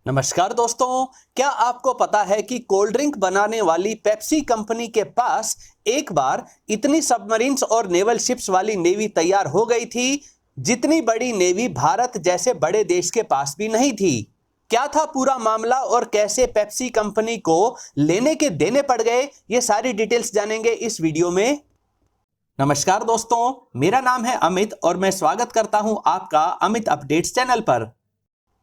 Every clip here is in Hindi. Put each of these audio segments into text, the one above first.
नमस्कार दोस्तों, क्या आपको पता है कि कोल्ड ड्रिंक बनाने वाली पेप्सी कंपनी के पास एक बार इतनी सबमरीन्स और नेवल शिप्स वाली नेवी तैयार हो गई थी जितनी बड़ी नेवी भारत जैसे बड़े देश के पास भी नहीं थी। क्या था पूरा मामला और कैसे पेप्सी कंपनी को लेने के देने पड़ गए, ये सारी डिटेल्स जानेंगे इस वीडियो में। नमस्कार दोस्तों, मेरा नाम है अमित और मैं स्वागत करता हूं आपका अमित अपडेट्स चैनल पर।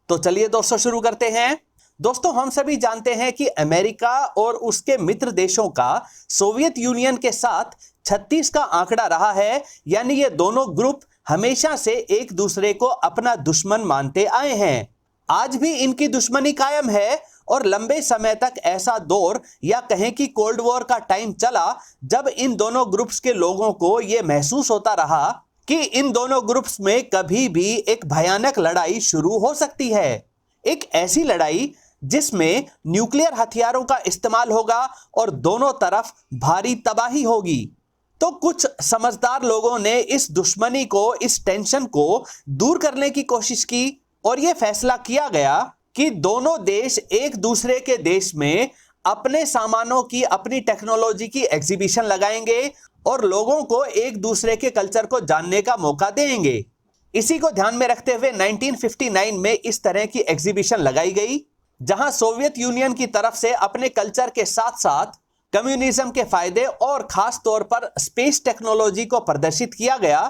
तो चलिए दोस्तों शुरू करते हैं। दोस्तों, हम सभी जानते हैं कि अमेरिका और उसके मित्र देशों का सोवियत यूनियन के साथ 36 का आंकड़ा रहा है, यानी ये दोनों ग्रुप हमेशा से एक दूसरे को अपना दुश्मन मानते आए हैं। आज भी इनकी दुश्मनी कायम है और लंबे समय तक ऐसा दौर या कहें कि कोल्ड वॉर का टाइम चला जब इन दोनों ग्रुप्स के लोगों को यह महसूस होता रहा कि इन दोनों ग्रुप्स में कभी भी एक भयानक लड़ाई शुरू हो सकती है। एक ऐसी लड़ाई जिसमें न्यूक्लियर हथियारों का इस्तेमाल होगा और दोनों तरफ भारी तबाही होगी। तो कुछ समझदार लोगों ने इस दुश्मनी को, इस टेंशन को दूर करने की कोशिश की और यह फैसला किया गया कि दोनों देश एक दूसरे के देश में अपने सामानों की, अपनी टेक्नोलॉजी की एग्जीबिशन लगाएंगे और लोगों को एक दूसरे के कल्चर को जानने का मौका देंगे। इसी को ध्यान में रखते हुए 1959 में इस तरह की एग्जीबिशन लगाई गई, जहां सोवियत यूनियन की तरफ से अपने कल्चर के साथ साथ कम्युनिज्म के फायदे और खास तौर पर स्पेस टेक्नोलॉजी को प्रदर्शित किया गया।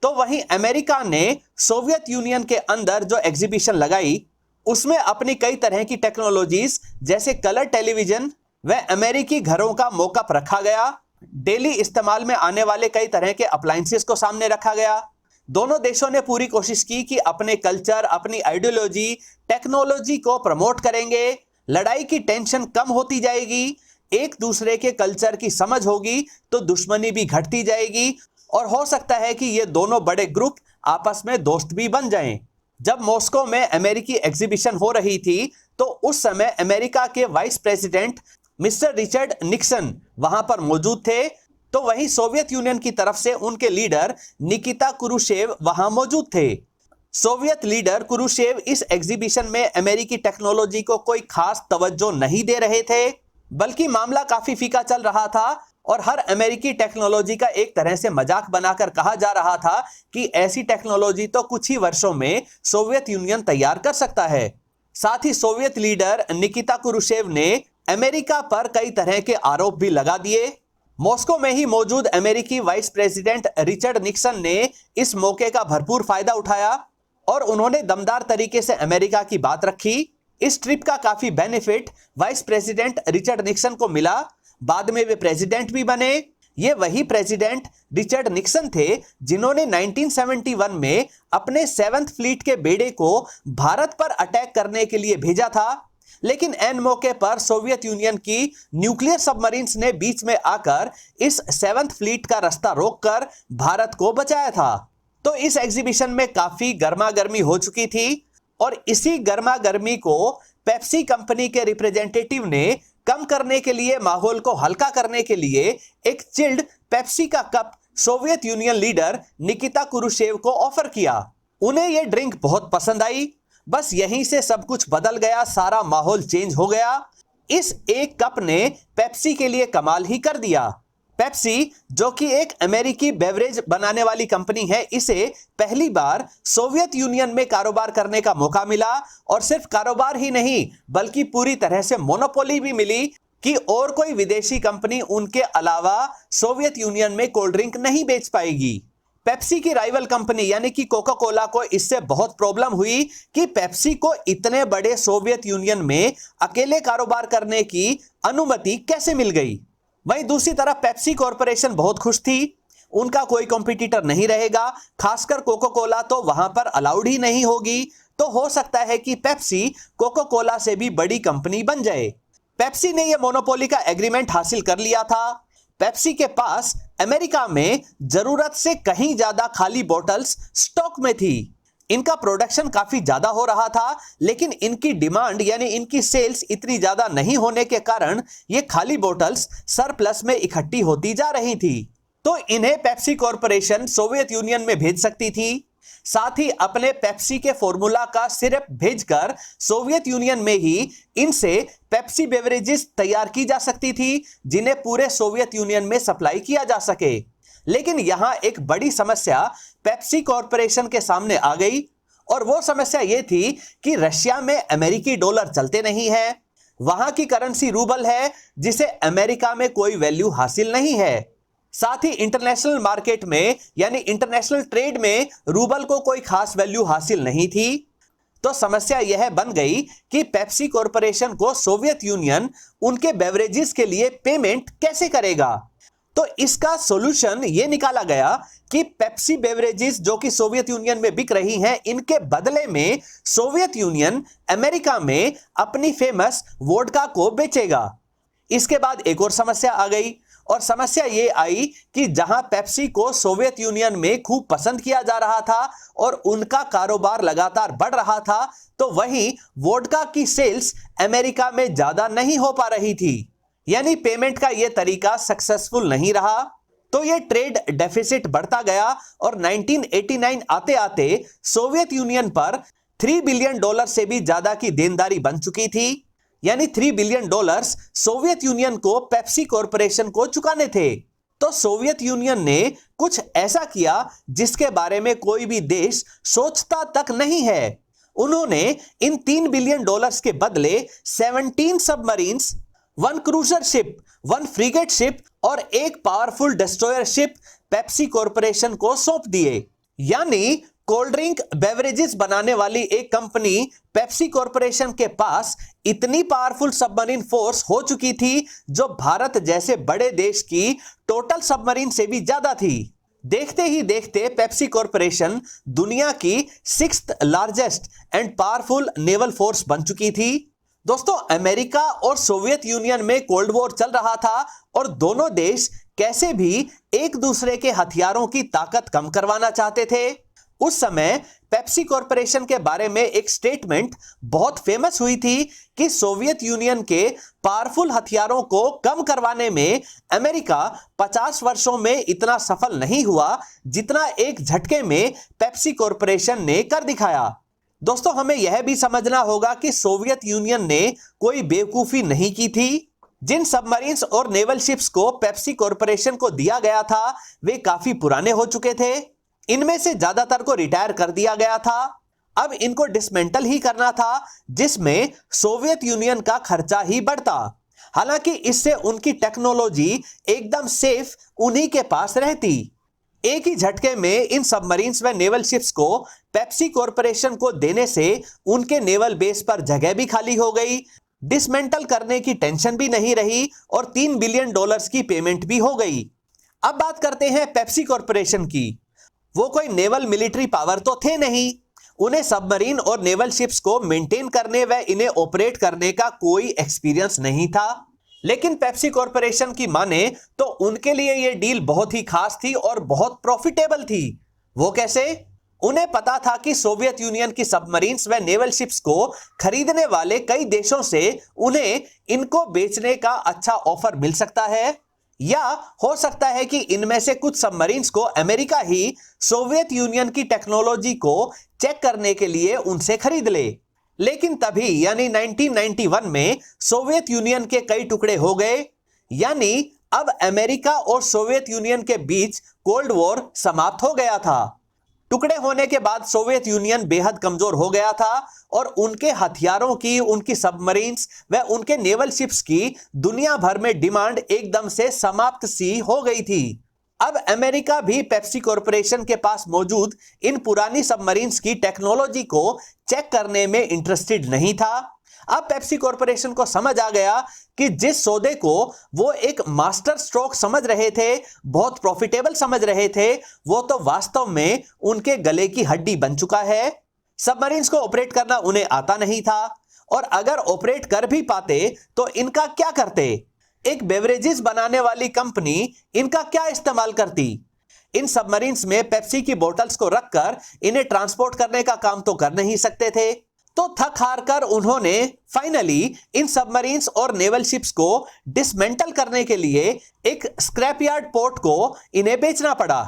तो वहीं अमेरिका ने सोवियत यूनियन के अंदर जो एग्जीबिशन लगाई उसमें अपनी कई तरह की टेक्नोलॉजीज जैसे कलर टेलीविजन व अमेरिकी घरों का मॉकअप रखा गया। डेली इस्तेमाल में आने वाले कई तरह के अप्लायंसेस को सामने रखा गया। दोनों देशों ने पूरी कोशिश की कि अपने कल्चर, अपनी आइडियोलॉजी, टेक्नोलॉजी को प्रमोट करेंगे। लड़ाई की टेंशन कम होती जाएगी, एक दूसरे के कल्चर की समझ होगी तो दुश्मनी भी घटती जाएगी और हो सकता है कि ये दोनों बड़े ग्रुप आपस में दोस्त भी बन जाएं। जब मॉस्को में अमेरिकी एग्जीबिशन हो रही थी तो उस समय अमेरिका के vice president mister Richard Nixon वहां पर मौजूद थे। तो वहीं सोवियत यूनियन की तरफ से उनके लीडर निकिता क्रुश्चेव वहां मौजूद थे। सोवियत लीडर क्रुश्चेव इस एग्जीबिशन में अमेरिकी टेक्नोलॉजी को कोई खास तवज्जो नहीं दे रहे थे, बल्कि मामला काफी फीका चल रहा था और हर अमेरिकी टेक्नोलॉजी का एक तरह से मजाक बनाकर कहा जा रहा था कि ऐसी टेक्नोलॉजी तो कुछ ही वर्षों में सोवियत यूनियन तैयार कर सकता है। साथ ही सोवियत लीडर निकिता क्रुश्चेव ने अमेरिका पर कई तरह के आरोप भी लगा दिए। मॉस्को में ही मौजूद अमेरिकी वाइस प्रेसिडेंट रिचर्ड निक्सन ने इस मौके का भरपूर फायदा उठाया और उन्होंने दमदार तरीके से अमेरिका की बात रखी। इस ट्रिप का काफी benefit vice president Richard Nixon को मिला। बाद में वे प्रेसिडेंट भी बने। ये वही प्रेसिडेंट रिचर्ड निक्सन थे जिन्होंने 1971 में अपने 7th फ्लीट के बेड़े को भारत पर अटैक करने के लिए भेजा था, लेकिन एन मौके पर सोवियत यूनियन की न्यूक्लियर सबमरीन्स ने बीच में आकर इस 7th फ्लीट का रास्ता रोककर भारत को बचाया था। तो इस एग्जीबिशन में काफी गर्मागर्मी हो चुकी थी और इसी गर्मागर्मी को पेप्सी कंपनी के रिप्रेजेंटेटिव ने कम करने के लिए, माहौल को हल्का करने के लिए एक चिल्ड पेप्सी का cup Soviet union leader Nikita Khrushchev को ऑफर किया। उन्हें यह ड्रिंक बहुत पसंद आई। बस यहीं से सब कुछ बदल गया, सारा माहौल चेंज हो गया। इस एक कप ने पेप्सी के लिए कमाल ही कर दिया। पेप्सी, जो कि एक अमेरिकी बेवरेज बनाने वाली कंपनी है, इसे पहली बार सोवियत यूनियन में कारोबार करने का मौका मिला और सिर्फ कारोबार ही नहीं बल्कि पूरी तरह से मोनोपोली भी मिली कि और कोई विदेशी कंपनी उनके अलावा सोवियत यूनियन में कोल्ड ड्रिंक नहीं बेच पाएगी। पेप्सी की राइवल कंपनी यानी कि कोका कोला को इससे बहुत प्रॉब्लम हुई कि पेप्सी को इतने बड़े सोवियत यूनियन में अकेले कारोबार करने की अनुमति कैसे मिल गई। वहीं दूसरी तरफ पेप्सी कॉरपोरेशन बहुत खुश थी, उनका कोई कॉम्पिटिटर नहीं रहेगा, खासकर कोका कोला तो वहां पर अलाउड ही नहीं होगी। तो हो सकता है कि पेप्सी कोका कोला से भी बड़ी कंपनी बन जाए। पेप्सी ने यह मोनोपोली का एग्रीमेंट हासिल कर लिया था। पेप्सी के पास अमेरिका में जरूरत से कहीं ज्यादा खाली बोतल्स स्टॉक में थी। इनका प्रोडक्शन काफी ज्यादा हो रहा था, लेकिन इनकी डिमांड यानी इनकी सेल्स इतनी ज्यादा नहीं होने के कारण ये खाली बोतल्स सरप्लस में इकट्ठी होती जा रही थी। तो इन्हें पेप्सी कॉरपोरेशन सोवियत यूनियन में भेज सकती थी। साथ ही अपने पेप्सी के फॉर्मूला का सिरप भेजकर सोवियत यूनियन में ही इनसे पेप्सी बेवरेजेस तैयार की जा सकती थी, जिन्हें पूरे सोवियत यूनियन में सप्लाई किया जा सके। लेकिन यहां एक बड़ी समस्या पेप्सी कॉरपोरेशन के सामने आ गई, और वो समस्या ये थी कि रशिया में अमेरिकी डॉलर चलते नहीं है। वहां की करेंसी रूबल है, जिसे अमेरिका में कोई वैल्यू हासिल नहीं है। साथ ही इंटरनेशनल मार्केट में यानी इंटरनेशनल ट्रेड में रूबल को कोई खास वैल्यू हासिल नहीं थी। तो समस्या यह बन गई कि पेप्सी कॉरपोरेशन को सोवियत यूनियन उनके बेवरेजेस के लिए पेमेंट कैसे करेगा। तो इसका सॉल्यूशन यह निकाला गया कि पेप्सी बेवरेजेस जो कि सोवियत यूनियन में बिक रही हैं, इनके बदले में सोवियत यूनियन अमेरिका में अपनी फेमस वोडका को बेचेगा। इसके बाद एक और समस्या आ गई, और समस्या ये आई कि जहां पेप्सी को सोवियत यूनियन में खूब पसंद किया जा रहा था और उनका कारोबार लगातार बढ़ रहा था, तो वहीं वोडका की सेल्स अमेरिका में ज्यादा नहीं हो पा रही थी, यानी पेमेंट का यह तरीका सक्सेसफुल नहीं रहा। तो यह ट्रेड डेफिसिट बढ़ता गया और 1989 आते आते सोवियत यूनियन पर $3 बिलियन से भी ज्यादा की देनदारी बन चुकी थी, यानी $3 बिलियन सोवियत यूनियन को पेप्सी कॉरपोरेशन को चुकाने थे। तो सोवियत यूनियन ने कुछ ऐसा किया जिसके बारे में कोई भी देश सोचता तक नहीं है। उन्होंने इन $3 बिलियन के बदले 17 submarines, 1 cruiser ship, 1 freight ship और एक powerful destroyer ship Pepsi corporation को सौंप दिए। यानी कोल्ड ड्रिंक बेवरेजेस बनाने वाली एक कंपनी पेप्सी कॉरपोरेशन के पास इतनी पावरफुल सबमरीन फोर्स हो चुकी थी, जो भारत जैसे बड़े देश की टोटल सबमरीन से भी ज्यादा थी। देखते ही देखते पेप्सी कॉरपोरेशन दुनिया की 6th largest and powerful naval force बन चुकी थी। दोस्तों, अमेरिका और सोवियत यूनियन में कोल्ड वॉर चल रहा था और दोनों देश कैसे भी एक दूसरे के हथियारों की ताकत कम करवाना चाहते थे। उस समय पेप्सी कॉरपोरेशन के बारे में एक स्टेटमेंट बहुत फेमस हुई थी कि सोवियत यूनियन के पावरफुल हथियारों को कम करवाने में अमेरिका 50 वर्षों में इतना सफल नहीं हुआ जितना एक झटके में पेप्सी कॉरपोरेशन ने कर दिखाया। दोस्तों, हमें यह भी समझना होगा कि सोवियत यूनियन ने कोई बेवकूफी नहीं की थी। जिन सबमरीन्स और नेवल शिप्स को पेप्सी कॉरपोरेशन को दिया गया था, वे काफी पुराने हो चुके थे। इनमें से ज्यादातर को रिटायर कर दिया गया था। अब इनको डिसमेंटल ही करना था, जिसमें सोवियत यूनियन का खर्चा ही बढ़ता। हालांकि इससे उनकी टेक्नोलॉजी एकदम सेफ उन्हीं के पास रहती। एक ही झटके में इन सबमरीन्स व नेवल शिप्स को पेप्सी कॉरपोरेशन को देने से उनके नेवल बेस पर जगह भी खाली हो गई, डिसमेंटल करने की टेंशन भी नहीं रही और $3 बिलियन की पेमेंट भी हो गई। अब बात करते हैं पेप्सी कॉरपोरेशन की। वो कोई नेवल मिलिट्री पावर तो थे नहीं, उन्हें सबमरीन और नेवल शिप्स को मेंटेन करने व इन्हें ऑपरेट करने का कोई एक्सपीरियंस नहीं था। लेकिन पेप्सी कॉरपोरेशन की माने तो उनके लिए यह डील बहुत ही खास थी और बहुत प्रॉफिटेबल थी। वो कैसे? उन्हें पता था कि सोवियत यूनियन की सबमरीन्स व नेवल शिप्स को खरीदने वाले कई देशों से उन्हें इनको बेचने का अच्छा ऑफर मिल सकता है, या हो सकता है कि इनमें से कुछ सबमरीन्स को अमेरिका ही सोवियत यूनियन की टेक्नोलॉजी को चेक करने के लिए उनसे खरीद ले। लेकिन तभी यानी 1991 में सोवियत यूनियन के कई टुकड़े हो गए, यानी अब अमेरिका और सोवियत यूनियन के बीच कोल्ड वॉर समाप्त हो गया था। टुकड़े होने के बाद सोवियत यूनियन बेहद कमजोर हो गया था और उनके हथियारों की, उनकी सबमरीन्स व उनके नेवल शिप्स की दुनिया भर में डिमांड एकदम से समाप्त सी हो गई थी। अब अमेरिका भी पेप्सी कॉरपोरेशन के पास मौजूद इन पुरानी सबमरीन्स की टेक्नोलॉजी को चेक करने में इंटरेस्टेड नहीं था। अब पेप्सी कॉरपोरेशन को समझ आ गया कि जिस सौदे को वो एक मास्टर स्ट्रोक समझ रहे थे, बहुत प्रॉफिटेबल समझ रहे थे, वो तो वास्तव में उनके गले की हड्डी बन चुका है। सबमरीन्स को ऑपरेट करना उन्हें आता नहीं था, और अगर ऑपरेट कर भी पाते तो इनका क्या करते? एक बेवरेजेस बनाने वाली कंपनी इनका क्या इस्तेमाल करती? इन सबमरीन्स में पेप्सी की बोतल्स को रखकर इन्हें ट्रांसपोर्ट करने का काम तो कर नहीं सकते थे। तो थक हार कर उन्होंने फाइनली इन सबमरीन्स और नेवल शिप्स को डिसमेंटल करने के लिए एक स्क्रैपयार्ड पोर्ट को इन्हें बेचना पड़ा।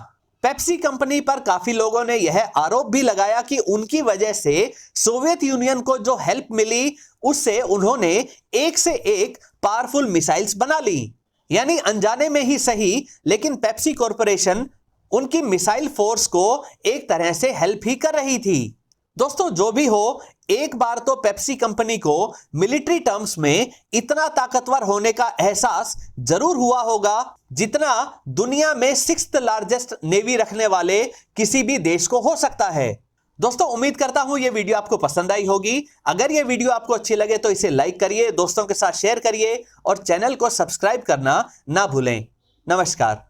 पेप्सी कंपनी पर काफी लोगों ने यह आरोप भी लगाया कि उनकी वजह से सोवियत यूनियन को जो हेल्प मिली उससे उन्होंने एक से एक पावरफुल मिसाइल्स बना ली। यानी अनजाने में ही सही, लेकिन पेप्सी कॉरपोरेशन उनकी मिसाइल फोर्स को एक तरह से हेल्प ही कर रही थी। दोस्तों जो भी हो, एक बार तो पेप्सी कंपनी को मिलिट्री टर्म्स में इतना ताकतवर होने का एहसास जरूर हुआ होगा जितना दुनिया में 6th लार्जेस्ट नेवी रखने वाले किसी भी देश को हो सकता है। दोस्तों उम्मीद करता हूं यह वीडियो आपको पसंद आई होगी। अगर यह वीडियो आपको अच्छी लगे तो इसे लाइक करिए, दोस्तों के साथ शेयर करिए और चैनल को सब्सक्राइब करना ना भूलें। नमस्कार।